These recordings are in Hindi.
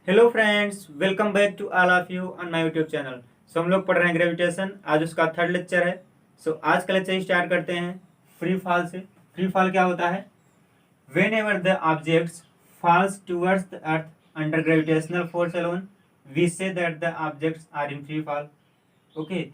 Hello friends, welcome back to all of you on my YouTube channel. So हम लोग पढ़ रहे हैं ग्रेविटेशन। आज उसका थर्ड लेक्चर है। सो आज का लेक्चर स्टार्ट करते हैं फ्री फॉल से। फ्री फॉल क्या होता है? Whenever the objects falls towards the earth under gravitational force alone, we say that the objects are in free fall. Okay,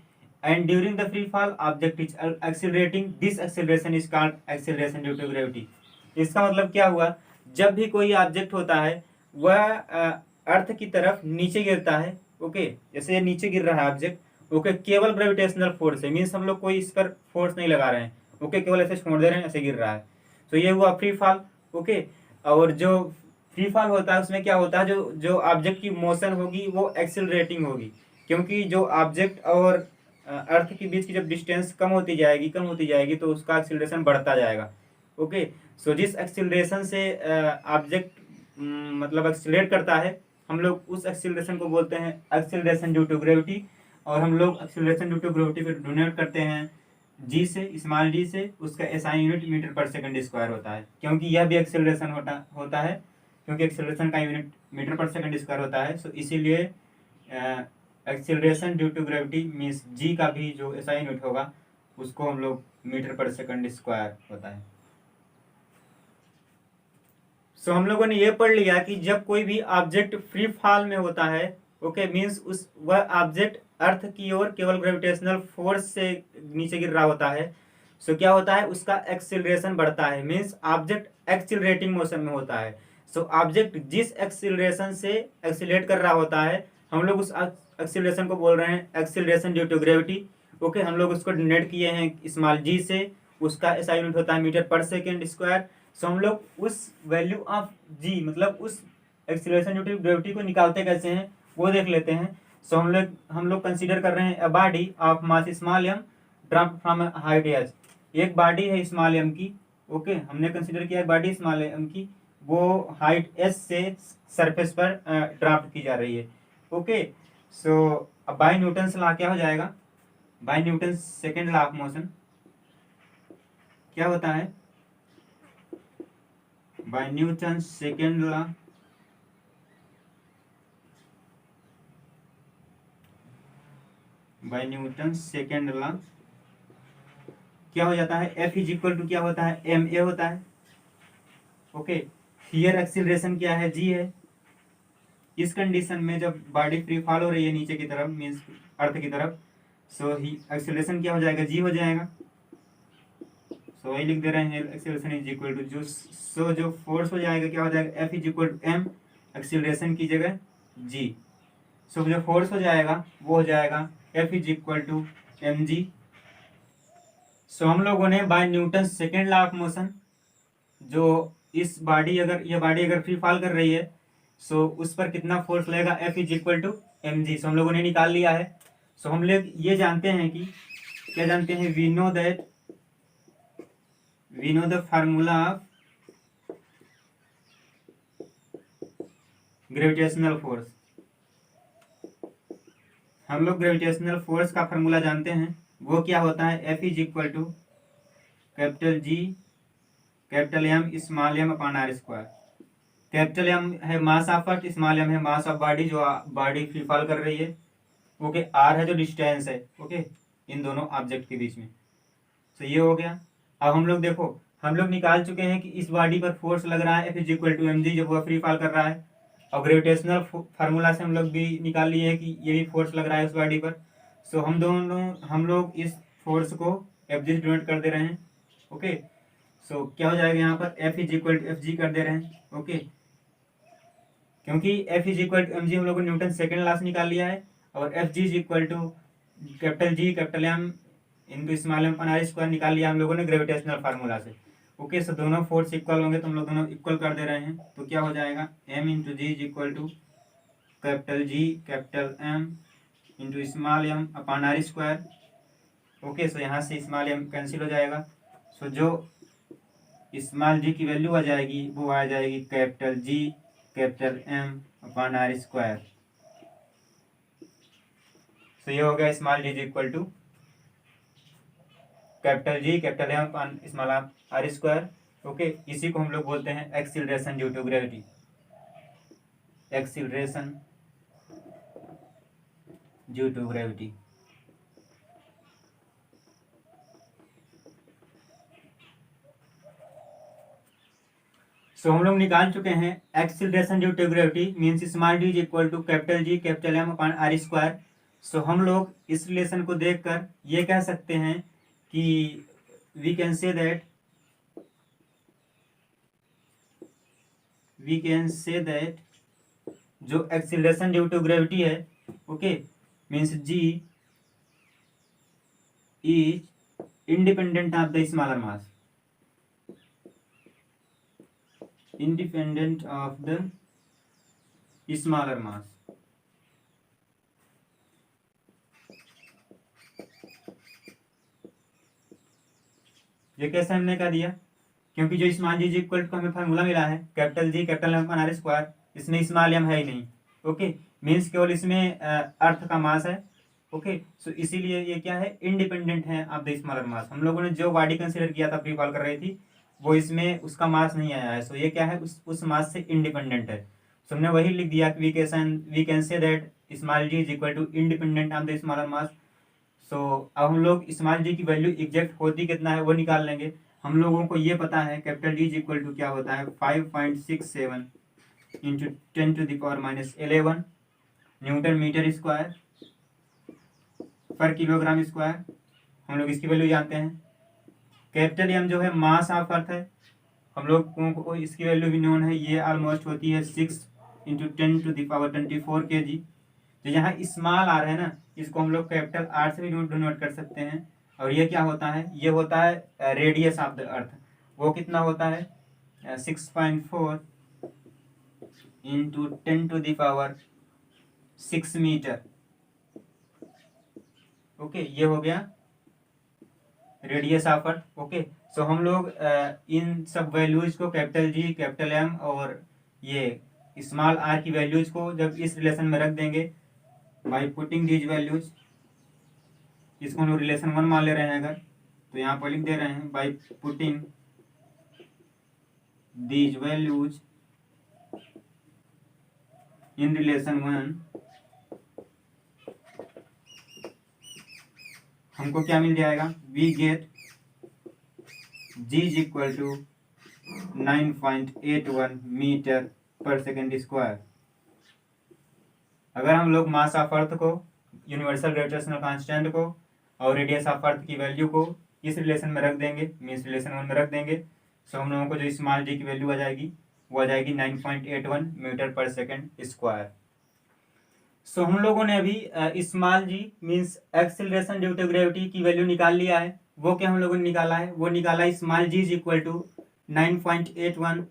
and during the free fall object is accelerating, this acceleration is called acceleration due to gravity. इसका मतलब क्या हुआ? जब भी कोई ऑब्जेक्ट होता है वह अर्थ की तरफ नीचे गिरता है। ओके, जैसे ये नीचे गिर रहा है ऑब्जेक्ट। ओके, केवल ग्रेविटेशनल फोर्स है, मीन्स हम लोग कोई इस पर फोर्स नहीं लगा रहे हैं। ओके, केवल ऐसे छोड़ दे रहे हैं, ऐसे गिर रहा है। तो ये हुआ फ्री फॉल। ओके, और जो फ्री फॉल होता है उसमें क्या होता है, जो जो ऑब्जेक्ट की मोशन होगी वो एक्सिलरेटिंग होगी, क्योंकि जो ऑब्जेक्ट और अर्थ के बीच की जब डिस्टेंस कम होती जाएगी तो उसका एक्सिलरेशन बढ़ता जाएगा। ओके, सो जिस एक्सिलरेशन से ऑब्जेक्ट मतलब एक्सिलरेट करता है, हम लोग उस एक्सिलरेशन को बोलते हैं एक्सिलरेशन ड्यू टू ग्रेविटी। और हम लोग एक्सिलरेशन ड्यू टू ग्रेविटी को डिनोट करते हैं जी से, स्मॉल डी से। उसका SI unit metre per second square होता है, क्योंकि यह भी एक्सिलरेशन होता है, क्योंकि एक्सिलरेशन का unit metre per second square होता है। सो इसीलिए acceleration due to gravity means G का भी जो एसआई यूनिट होगा उसको हम लोग मीटर पर सेकंड स्क्वायर होता है। सो हम लोगों ने ये पढ़ लिया कि जब कोई भी ऑब्जेक्ट फ्री फॉल में होता है, ओके, मीन्स उस वह ऑब्जेक्ट अर्थ की ओर केवल ग्रेविटेशनल फोर्स से नीचे गिर रहा होता है। सो क्या होता है, उसका एक्सिलरेशन बढ़ता है, मीन्स ऑब्जेक्ट एक्सिलरेटिंग मोशन में होता है। सो ऑब्जेक्ट जिस एक्सिलरेशन से एक्सिलेट कर रहा होता है, हम लोग उस एक्सिलरेशन को बोल रहे हैं acceleration due to gravity. Okay, हम लोग उसको डिनोट किए हैं स्मॉल जी से। उसका एसआई यूनिट होता है मीटर पर सेकेंड स्क्वायर। सो हम लोग उस वैल्यू ऑफ जी, मतलब उस एक्सीलरेशन ड्यू टू ग्रेविटी को निकालते कैसे हैं वो देख लेते हैं। सो हम लोग कंसीडर कर रहे हैं a body of mass small m dropped from height h. एक बॉडी है स्मॉल एम की। ओके, हमने कंसीडर किया बॉडी स्मॉल एम की, वो हाइट एस से सरफेस पर ड्रॉप्ट की जा रही है। ओके, सो अब बाय न्यूटन लॉ क्या हो जाएगा? By Newton second law of motion क्या होता है? By Newton second law, by Newton second law क्या हो जाता है? एफ इज इक्वल टू क्या होता है? एम ए होता है। ओके, हियर एक्सिलरेशन क्या है? जी है। इस कंडीशन में जब बॉडी फ्री फॉल हो रही है नीचे की तरफ, मीन्स अर्थ की तरफ, सो ही एक्सिलरेशन क्या हो जाएगा? जी हो जाएगा। सो वही लिख दे रहे हैं, एक्सिलरेशन इज इक्वल टू जो, सो जो फोर्स हो जाएगा क्या हो जाएगा? F is equal to m, acceleration की जगह जी। सो जो फोर्स हो जाएगा वो हो जाएगा F is equal to M G. So हम लोगों ने by Newton second law of motion, जो इस बॉडी, अगर ये बॉडी अगर फ्री फॉल कर रही है, सो उस पर कितना फोर्स लगेगा? F is equal to M G. So हम लोगों ने निकाल लिया है। सो हम लोग ये जानते हैं कि क्या जानते हैं? We know the formula of gravitational force. हम लोग ग्रेविटेशनल फोर्स का फार्मूला जानते हैं, वो क्या होता है? F is equal to capital G capital M small M upon R square. Capital M है mass of earth, small M है मास ऑफ बॉडी, जो बॉडी फ्री फॉल कर रही है। ओके, आर है जो डिस्टेंस है, ओके, इन दोनों ऑब्जेक्ट के बीच में। तो ये हो गया। अब हम लोग देखो, हम लोग निकाल चुके हैं कि इस बॉडी पर फोर्स लग रहा है F is equal to M G, जब वह फ्री फॉल कर रहा है। और ग्रेविटेशनल फार्मूला से हम लोग भी निकाल लिए हैं कि ये भी फोर्स लग रहा है उस बॉडी पर। सो हम लोग इस फोर्स को एफ जी डिनोट कर दे रहे हैं। ओके, सो क्या हो जाएगा? यहाँ पर F is equal to F G कर दे रहे हैं। ओके, क्योंकि F is equal to M G हम लोग न्यूटन सेकेंड लॉ से निकाल लिया है, और F G is equal to capital G capital M into small M upon R square निकाल लिया हम लोगों ने ग्रेविटेशनल फार्मूला से। ओके, सो दोनों फोर्स इक्वल होंगे तो हम लोग दोनों इक्वल कर दे रहे हैं। तो क्या हो जाएगा? M into G is equal to capital G capital M into small M upon R square. Okay, so यहाँ से स्मॉल एम कैंसिल हो जाएगा। सो जो स्मॉल जी की वैल्यू आ जाएगी वो आ जाएगी capital G capital M upon R square. So ये हो गया small G is equal to capital G capital M upon small R square. Okay, इसी को हम लोग बोलते हैं acceleration due to gravity. Acceleration due to gravity. So हम लोग निकाल चुके हैं acceleration due to gravity means small D is equal to capital G capital M upon R square. So हम लोग इस रिलेशन को देखकर ये कह सकते हैं कि वी कैन से दैट जो एक्सीलरेशन ड्यू टू ग्रेविटी है, okay, means G is independent of the smaller mass, independent of the smaller mass। ये कैसे हमने कह दिया, क्योंकि जो स्मॉल जी इक्वल टू हमें फार्मूला मिला है capital G capital M upon R square, इसमें स्मॉल एम है ही नहीं, ओके, मीन्स केवल इसमें अर्थ का मास है, ओके। सो इसीलिए ये क्या है, इंडिपेंडेंट है ऑफ द स्मॉलर मास। हम लोगों ने जो बॉडी कंसीडर किया था, फ्री फॉल कर रही थी, वो इसमें उसका मास नहीं आया है। सो ये क्या है, उस मास से इंडिपेंडेंट है। सो हमने वही लिख दिया कि we can say that small G is equal to independent of the smaller mass. So अब हम लोग स्मॉल जी की वैल्यू एग्जैक्ट होती कितना है वो निकाल लेंगे। हम लोगों को ये पता है capital D is equal to क्या होता है, 5.67 इंटू 10⁻11 न्यूटन मीटर स्क्वायर पर किलोग्राम स्क्वायर। हम लोग इसकी वैल्यू जानते हैं। कैपिटल एम जो है मास ऑफ अर्थ है, हम लोग को इसकी वैल्यू भी नोन है, ये ऑलमोस्ट होती है 6 इंटू 10⁻24 kg। तो यहाँ स्मॉल आर है ना, इसको हम लोग कैपिटल आर से भी डिनोट कर सकते हैं। और ये क्या होता है, ये होता है रेडियस ऑफ द अर्थ। वो कितना होता है, 6.4 इंटू 10⁻6 मीटर, ओके, ये हो गया radius of earth, okay. So हम लोग इन सब वैल्यूज को कैपिटल जी कैपिटल एम और ये स्मॉल आर की वैल्यूज को जब इस रिलेशन में रख देंगे बाय पुटिंग दीज वैल्यूज, इसको हम लोग रिलेशन 1 मान ले रहे हैं अगर, तो यहाँ पर लिख दे रहे हैं by putting these values in relation 1, हमको क्या मिल जाएगा, we get G is equal to 9.81 metre पर सेकेंड स्क्वायर। अगर हम लोग मास ऑफ अर्थ को, यूनिवर्सल ग्रेविटेशनल कांस्टेंट को और रेडियस ऑफ अर्थ की वैल्यू को इस रिलेशन में रख देंगे, मीन्स रिलेशन 1 में रख देंगे, सो हम लोगों को जो स्मॉल डी की वैल्यू आ जाएगी वो आ जाएगी 9.81 मीटर पर सेकेंड स्क्वायर। सो हम लोगों ने अभी small G means acceleration due to gravity की वैल्यू निकाल लिया है। वो क्या हम लोगों ने निकाला है, वो निकाला है small G is equal to 9.81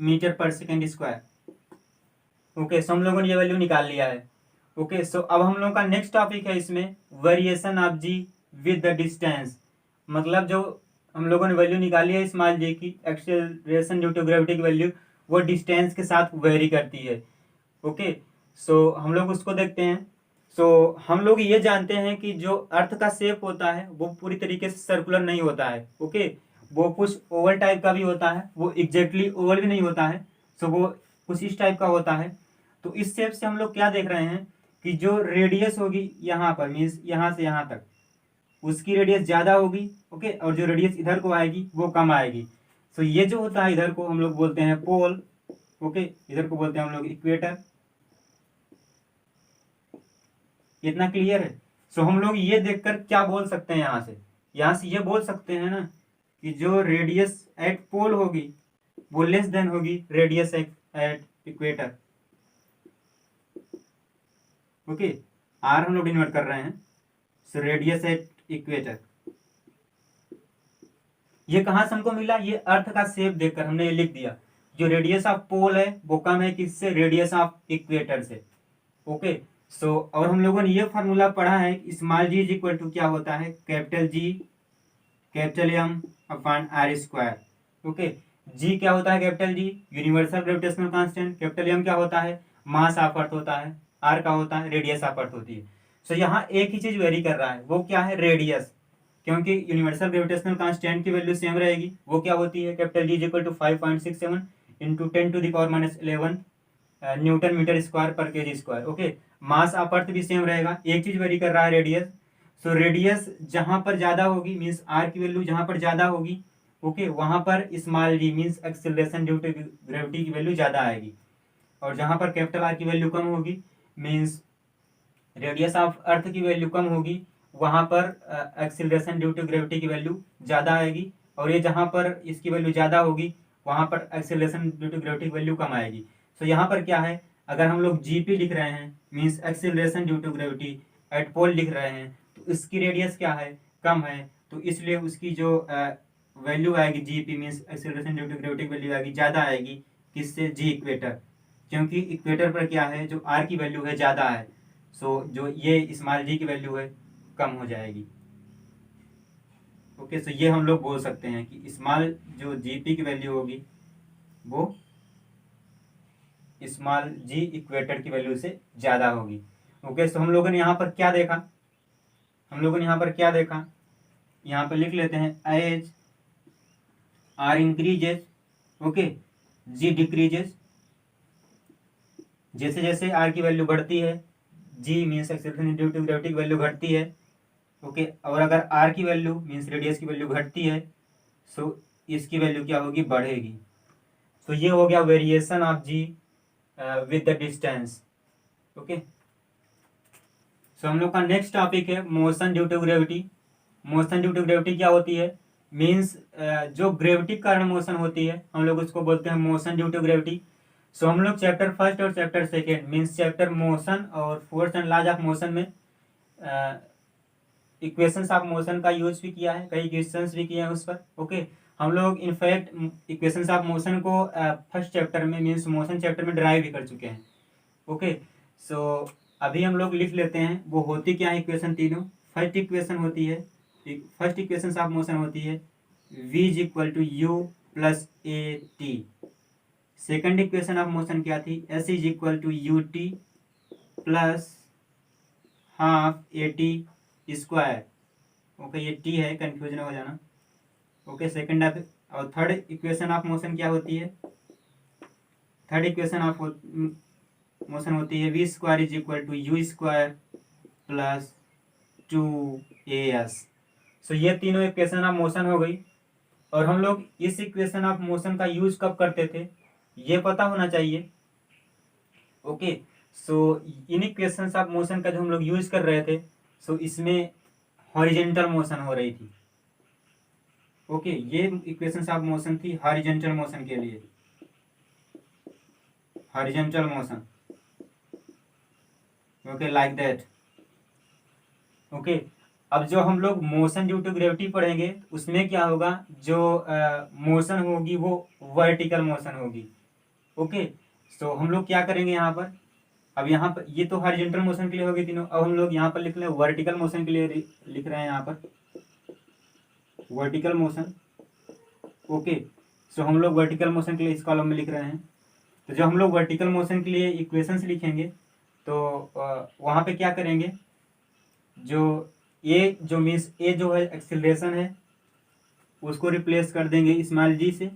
metre पर सेकेंड स्क्वायर, ओके। सो हम लोगों ने ये वैल्यू निकाल लिया है, ओके। सो अब हम लोगों का नेक्स्ट टॉपिक है इसमें variation of G with the distance. मतलब जो हम लोगों ने वैल्यू निकाली है स्मॉल जी की एक्सेलरेशन ड्यू टू ग्रेविटी की वैल्यू, वो डिस्टेंस के साथ वेरी करती है, ओके। सो हम लोग उसको देखते हैं। सो हम लोग ये जानते हैं कि जो अर्थ का शेप होता है वो पूरी तरीके से सर्कुलर नहीं होता है, ओके। वो कुछ ओवल टाइप का भी होता है, वो एग्जैक्टली ओवल भी नहीं होता है, सो वो कुछ इस टाइप का होता है। तो इस शेप से हम लोग क्या देख रहे हैं कि जो रेडियस होगी यहाँ पर, मीन्स यहाँ से यहाँ तक, उसकी रेडियस ज़्यादा होगी, ओके, और जो रेडियस इधर को आएगी वो कम आएगी। सो ये जो होता है इधर को हम लोग बोलते हैं पोल, ओके, इधर को बोलते हैं हम लोग इक्वेटर। इतना क्लियर है। सो हम लोग ये देखकर क्या बोल सकते हैं, यहाँ से ये बोल सकते हैं ना कि जो रेडियस एट पोल होगी वो लेस देन होगी radius at equator, okay. R हम लोग डिनोट कर रहे हैं, सो रेडियस एट इक्वेटर। ये कहाँ से हमको मिला, ये अर्थ का शेप देखकर हमने ये लिख दिया। जो रेडियस ऑफ पोल है वो कम है किससे, रेडियस ऑफ इक्वेटर से, ओके। सो और हम लोगों ने ये फार्मूला पढ़ा है, small G is equal to क्या होता है, capital G capital M upon R square, okay. G क्या होता है, capital G universal gravitational constant, capital M क्या होता है, मास ऑफ अर्थ होता है, आर का होता है रेडियस ऑफ अर्थ होती है। सो यहाँ एक ही चीज वेरी कर रहा है, वो क्या है, रेडियस, क्योंकि यूनिवर्सल ग्रेविटेशनल कांस्टेंट की वैल्यू सेम रहेगी। वो क्या होती है, capital G is equal to 5.67 into 10⁻11 Newton metre square per KG square. Okay, mass of earth भी सेम रहेगा, एक चीज वेरी कर रहा है, रेडियस। सो रेडियस जहां पर ज्यादा होगी मीन्स आर की वैल्यू जहां पर ज्यादा होगी, ओके, वहां पर small G means acceleration due to gravity की वैल्यू ज्यादा आएगी, और जहां पर कैपिटल आर की वैल्यू कम होगी मीन्स रेडियस ऑफ अर्थ की वैल्यू कम होगी, वहां पर एक्सेलरेशन ड्यू टू ग्रेविटी की वैल्यू ज्यादा आएगी, और ये जहां पर इसकी वैल्यू ज्यादा होगी वहां पर एक्सेलरेशन ड्यू टू ग्रेविटी की वैल्यू कम आएगी। सो यहाँ पर क्या है, अगर हम लोग जीपी लिख रहे हैं means acceleration due to gravity at pole लिख रहे हैं, तो इसकी रेडियस क्या है, कम है, तो इसलिए उसकी जो वैल्यू आएगी GP means acceleration due to gravity value आएगी ज्यादा आएगी, किससे, जी इक्वेटर, क्योंकि इक्वेटर पर क्या है, जो आर की वैल्यू है ज्यादा है, सो जो ये स्मॉल जी की वैल्यू है कम हो जाएगी। ओके, सो ये हम लोग बोल सकते हैं कि स्मॉल जो जीपी की वैल्यू होगी वो स्मॉल जी इक्वेटर की वैल्यू से ज्यादा होगी। ओके, सो हम लोगों ने यहाँ पर क्या देखा, यहाँ पर लिख लेते हैं as R increases, okay, G decreases, जैसे जैसे आर की वैल्यू बढ़ती है G means acceleration due to gravity की वैल्यू घटती है, ओके, और अगर आर की वैल्यू मीन्स रेडियस की वैल्यू घटती है, सो इसकी वैल्यू क्या होगी, बढ़ेगी। तो ये हो गया variation of G with the distance. Okay, so हम लोग का नेक्स्ट टॉपिक है motion due to gravity. Motion due to gravity क्या होती है, मीन्स जो ग्रेविटी के कारण मोशन होती है हम लोग उसको बोलते हैं motion due to gravity. So हम लोग चैप्टर फर्स्ट और chapter second means chapter motion और force and laws of motion में इक्वेशंस ऑफ मोशन का यूज भी किया है, कई क्वेश्चंस भी किए हैं उस पर। ओके, हम लोग इनफैक्ट इक्वेशंस ऑफ मोशन को फर्स्ट चैप्टर में मीन्स मोशन चैप्टर में ड्राइव भी कर चुके हैं। ओके, सो अभी हम लोग लिख लेते हैं वो होती क्या है इक्वेशन तीनों। फर्स्ट इक्वेशन होती है, फर्स्ट इक्वेशन ऑफ मोशन होती है v is equal to u plus a t. Second equation of motion क्या थी, s is equal to U T plus half a t square. Okay, ये टी है, कंफ्यूजन हो जाना। ओके, सेकेंड और थर्ड इक्वेशन ऑफ मोशन क्या होती है, थर्ड इक्वेशन ऑफ मोशन होती है v square is equal to you square plus two A s. So ये तीनों इक्वेशन ऑफ मोशन हो गई, और हम लोग इस इक्वेशन ऑफ मोशन का यूज कब करते थे ये पता होना चाहिए। Okay, so in equations of motion का जो हम लोग यूज कर रहे थे, सो इसमें हॉरिजेंटल मोशन हो रही थी। ओके, ये इक्वेशंस ऑफ मोशन थी हॉरिजेंटल मोशन के लिए, horizontal motion. Okay, like that. Okay, अब जो हम लोग मोशन ड्यू टू ग्रेविटी पढ़ेंगे उसमें क्या होगा, जो मोशन होगी वो वर्टिकल मोशन होगी। ओके, सो हम लोग क्या करेंगे यहाँ पर, अब यहाँ पर ये तो हॉरिजॉन्टल मोशन के लिए होगी तीनों, अब हम लोग यहाँ पर लिख लें वर्टिकल मोशन के लिए लिख रहे हैं यहाँ पर वर्टिकल मोशन। ओके, सो हम लोग वर्टिकल मोशन के लिए इस कॉलम में लिख रहे हैं। तो जब हम लोग वर्टिकल मोशन के लिए इक्वेशंस लिखेंगे तो वहाँ पे क्या करेंगे, जो ए जो मीन्स ए जो है एक्सेलरेशन है उसको रिप्लेस कर देंगे स्मॉल जी से।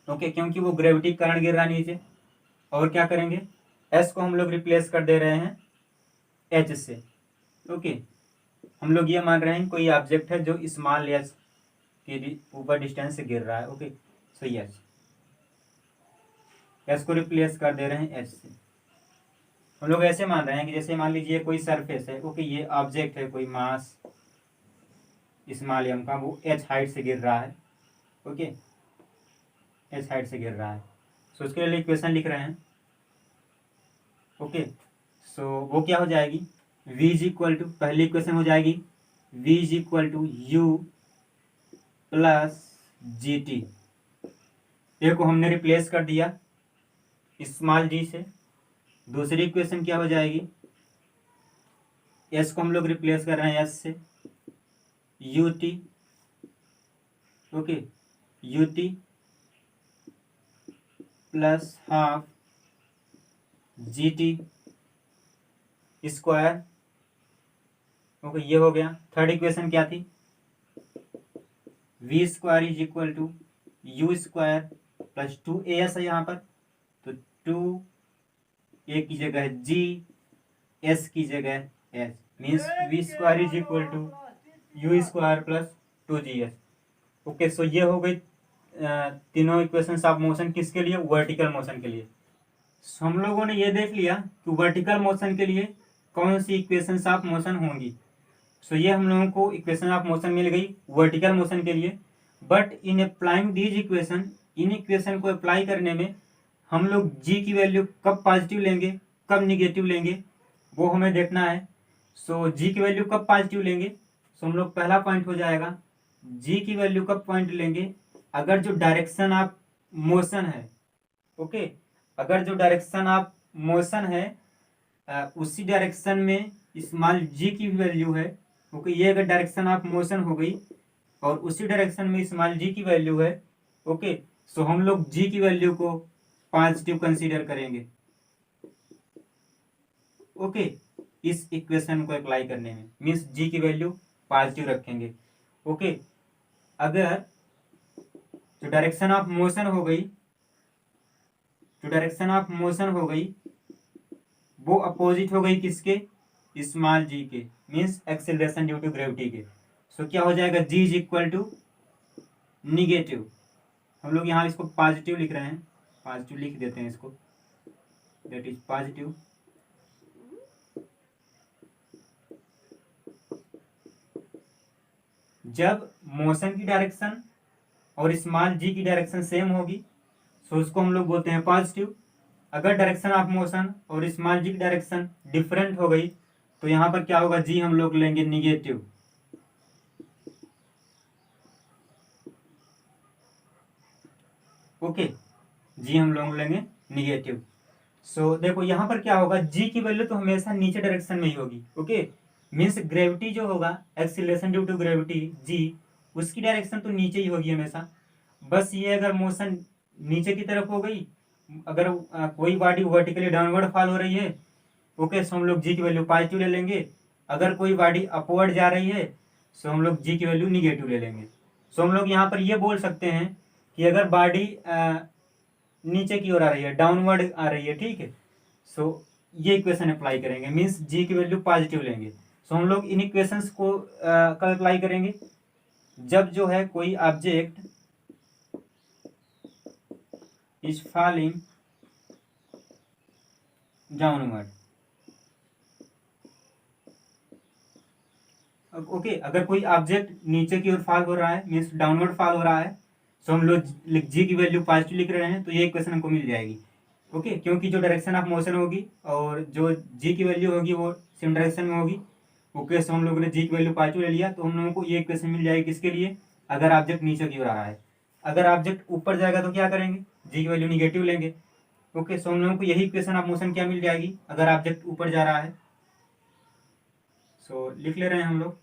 ओके, क्योंकि वो ग्रेविटी के कारण गिर रहा नीचे। और क्या करेंगे, एस को हम लोग रिप्लेस कर दे रहे हैं एच से। ओके, हम लोग ये मान रहे हैं कोई ऑब्जेक्ट है जो स्मॉल एच के ऊपर डिस्टेंस से गिर रहा है। ओके, सो यस, एस को रिप्लेस कर दे रहे हैं एच से। हम लोग ऐसे मान रहे हैं कि जैसे मान लीजिए कोई सरफेस है, ओके, ये ऑब्जेक्ट है कोई मास स्मॉल एम का, वो एच हाइट से गिर रहा है। ओके, एच हाइट से गिर रहा है, सो उसके लिए इक्वेशन लिख रहे हैं। ओके, सो वो क्या हो जाएगी, v इज इक्वल टू, पहली इक्वेशन हो जाएगी v is equal to u plus g t. A को हमने रिप्लेस कर दिया स्मॉल जी से। दूसरी इक्वेशन क्या हो जाएगी, एस को हम लोग रिप्लेस कर रहे हैं एस से, U T. Okay, U T plus half G T square. Okay, ये हो गया। थर्ड इक्वेशन क्या थी, V square is equal to you square plus two A S है यहाँ पर, तो टू ए की जगह जी, एस की जगह h, means v square is equal to you square plus 2GS। Okay, so ये हो गई तीनों इक्वेशंस ऑफ मोशन किसके लिए, वर्टिकल मोशन के लिए। सो हम लोगों ने ये देख लिया कि वर्टिकल मोशन के लिए कौन सी इक्वेशंस ऑफ मोशन होंगी। सो ये हम लोगों को इक्वेशन ऑफ मोशन मिल गई वर्टिकल मोशन के लिए। But in applying these equation, in equation को अप्लाई करने में हम लोग जी की वैल्यू कब पॉजिटिव लेंगे, कब निगेटिव लेंगे, वो हमें देखना है। सो जी की वैल्यू कब पॉजिटिव लेंगे, सो हम लोग पहला पॉइंट हो जाएगा जी की वैल्यू कब पॉइंट लेंगे, अगर जो डायरेक्शन ऑफ मोशन है, ओके, अगर जो डायरेक्शन ऑफ मोशन है उसी डायरेक्शन में स्मॉल जी की वैल्यू है। ओके, ये अगर डायरेक्शन ऑफ मोशन हो गई और उसी डायरेक्शन में स्मॉल जी की वैल्यू है, ओके, सो हम लोग जी की वैल्यू को पॉजिटिव कंसीडर करेंगे। ओके, इस इक्वेशन को अप्लाई करने में मीन्स जी की वैल्यू पॉजिटिव रखेंगे। ओके, अगर जो डायरेक्शन ऑफ मोशन हो गई, जो डायरेक्शन ऑफ मोशन हो गई वो अपोजिट हो गई किसके, स्मॉल जी के, means acceleration due to gravity के। सो क्या हो जाएगा, G is equal to negative. हम लोग यहाँ इसको पॉजिटिव लिख रहे हैं, पॉजिटिव लिख देते हैं इसको, दैट इज पॉजिटिव। जब मोशन की डायरेक्शन और स्मॉल जी की डायरेक्शन सेम होगी सो उसको हम लोग बोलते हैं पॉजिटिव। अगर डायरेक्शन ऑफ मोशन और स्मॉल जी की डायरेक्शन डिफरेंट हो गई तो यहाँ पर क्या होगा, जी हम लोग लेंगे निगेटिव। ओके, जी हम लोग लेंगे निगेटिव। सो देखो यहाँ पर क्या होगा, जी की वैल्यू तो हमेशा नीचे डायरेक्शन में ही होगी। ओके, मीन्स ग्रेविटी जो होगा, acceleration due to gravity G, उसकी डायरेक्शन तो नीचे ही होगी हमेशा। बस ये अगर मोशन नीचे की तरफ हो गई, अगर कोई बॉडी वर्टिकली डाउनवर्ड फॉल हो रही है, ओके, सो हम लोग जी की वैल्यू पॉजिटिव ले लेंगे। अगर कोई बॉडी अपवर्ड जा रही है सो हम लोग जी की वैल्यू निगेटिव ले लेंगे। सो हम लोग यहाँ पर ये बोल सकते हैं कि अगर बॉडी नीचे की ओर आ रही है, डाउनवर्ड आ रही है, ठीक है, सो ये इक्वेशन अप्लाई करेंगे, मीन्स जी की वैल्यू पॉजिटिव लेंगे। सो हम लोग इन इक्वेशंस को कब अप्लाई करेंगे, जब जो है कोई object is falling downward. Okay, अगर कोई ऑब्जेक्ट नीचे की ओर फॉल हो रहा है, मीन्स डाउनवर्ड फॉल हो रहा है, सो हम लोग जी की वैल्यू पॉजिटिव लिख रहे हैं तो ये इक्वेशन हमको मिल जाएगी। ओके, क्योंकि जो डायरेक्शन ऑफ मोशन होगी और जो जी की वैल्यू होगी वो सेम डायरेक्शन में होगी। ओके, सो हम लोगों ने जी की वैल्यू पॉजिटिव ले लिया तो हम लोगों को ये इक्वेशन मिल जाएगी किसके लिए, अगर ऑब्जेक्ट नीचे की ओर आ रहा है। अगर ऑब्जेक्ट ऊपर जाएगा तो क्या करेंगे, जी की वैल्यू निगेटिव लेंगे। ओके, सो हम लोगों को यही इक्वेशन ऑफ मोशन क्या मिल जाएगी, अगर ऑब्जेक्ट ऊपर जा रहा है। सो लिख ले रहे हैं हम लोग,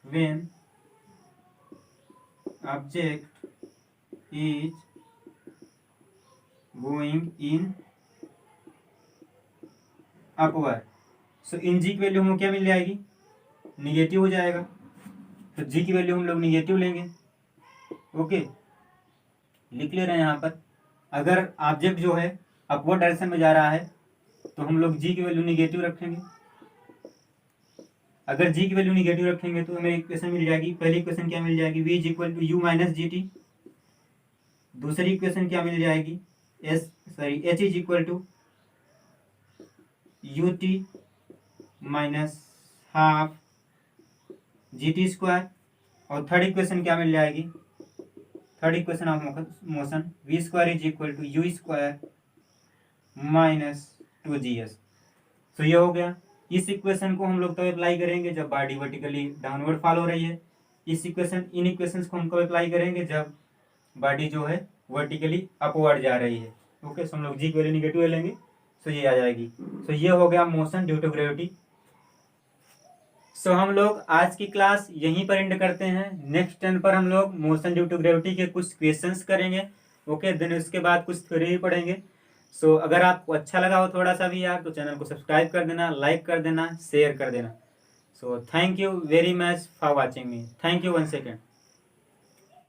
when object is going in upward, सो इन जी की वैल्यू हमको क्या मिल जाएगी, निगेटिव हो जाएगा, तो जी की वैल्यू हम लोग निगेटिव लेंगे। ओके, लिख ले रहे हैं यहाँ पर, अगर ऑब्जेक्ट जो है अपवर्ड डायरेक्शन में जा रहा है तो हम लोग जी की वैल्यू निगेटिव रखेंगे। अगर जी की वैल्यू निगेटिव रखेंगे तो हमें इक्वेशन मिल जाएगी, पहली इक्वेशन क्या मिल जाएगी, v is equal to U minus G T. दूसरी इक्वेशन क्या मिल जाएगी, h is equal to you T minus half G T square. और थर्ड इक्वेशन क्या मिल जाएगी, third equation of motion, v square is equal to you square minus 2GS। तो ये हो गया। इस इक्वेशन को हम लोग तब अप्लाई करेंगे जब बॉडी वर्टिकली डाउनवर्ड फॉल हो रही है। इस इक्वेशन, इन इक्वेशंस को हम कब अप्लाई करेंगे, जब बॉडी जो है वर्टिकली अपवर्ड जा रही है। ओके, सो हम लोग जी की वैल्यू निगेटिव लेंगे, सो ये आ जाएगी। सो ये हो गया motion due to gravity. So हम लोग आज की क्लास यहीं पर एंड करते हैं। नेक्स्ट टर्न पर हम लोग मोशन ड्यू टू ग्रेविटी के कुछ क्वेश्चंस करेंगे। ओके, देन उसके बाद कुछ थ्योरी भी पढ़ेंगे। सो अगर आपको अच्छा लगा हो थोड़ा सा भी यार तो चैनल को सब्सक्राइब कर देना, लाइक कर देना, शेयर कर देना। So thank you very much for watching me. Thank you 1 second.